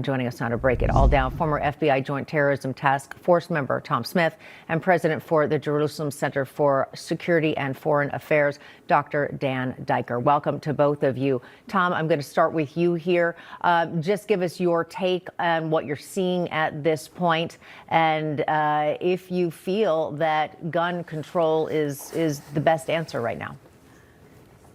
Joining us now to break it all down, former FBI Joint Terrorism Task Force member Tom Smith and president for the Jerusalem Center for Security and Foreign Affairs, Dr. Dan Diker. Welcome to both of you. Tom, I'm going to start with you here. Just give us your take on what you're seeing at this point, and if you feel that gun control is the best answer right now.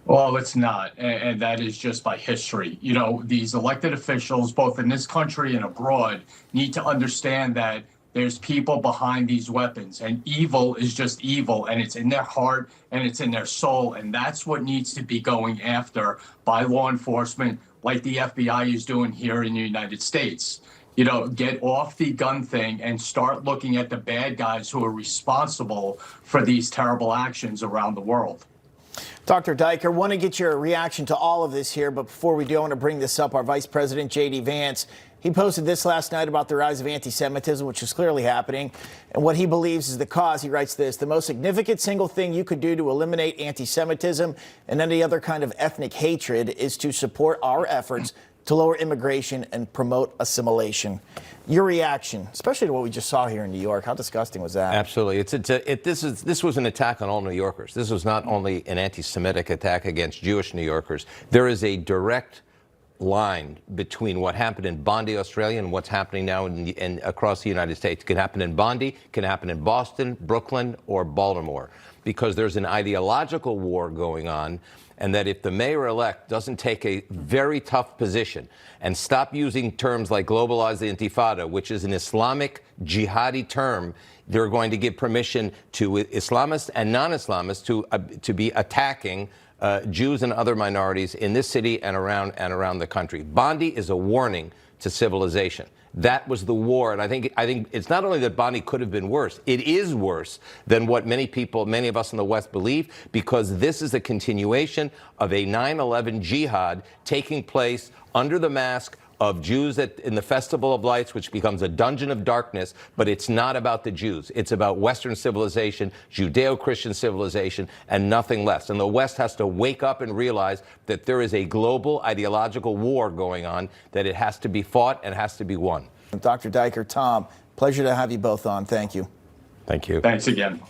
Well, it's not, and that is just by history. You know, these elected officials, both in this country and abroad, need to understand that there's people behind these weapons, and evil is just evil, and it's in their heart and it's in their soul, and that's what needs to be going after by law enforcement, like the FBI is doing here in the United States. You know, get off the gun thing and start looking at the bad guys who are responsible for these terrible actions around the world. Dr. Diker, want to get your reaction to all of this here, but before we do, I want to bring this up. Our Vice President, J.D. Vance, he posted this last night about the rise of anti-Semitism, which is clearly happening, and what he believes is the cause. He writes this: the most significant single thing you could do to eliminate anti-Semitism and any other kind of ethnic hatred is to support our efforts to lower immigration and promote assimilation. Your reaction, especially to what we just saw here in New York, how disgusting was that? Absolutely. This was an attack on all New Yorkers. This was not only an anti-Semitic attack against Jewish New Yorkers. There is a direct line between what happened in Bondi, Australia, and what's happening now across the United States. It can happen in Bondi, can happen in Boston, Brooklyn, or Baltimore, because there's an ideological war going on, and that if the mayor-elect doesn't take a very tough position and stop using terms like globalize, the intifada, which is an Islamic jihadi term, they're going to give permission to Islamists and non-Islamists to be attacking Jews and other minorities in this city and around the country. Bondi is a warning to civilization. That was the war, and I think it's not only that Bondi could have been worse, it is worse than what many of us in the West believe, because this is a continuation of a 9/11 jihad taking place under the mask of Jews in the Festival of Lights, which becomes a dungeon of darkness. But it's not about the Jews. It's about Western civilization, Judeo-Christian civilization, and nothing less. And the West has to wake up and realize that there is a global ideological war going on, that it has to be fought and has to be won. Dr. Diker, Tom, pleasure to have you both on. Thank you. Thank you. Thanks again.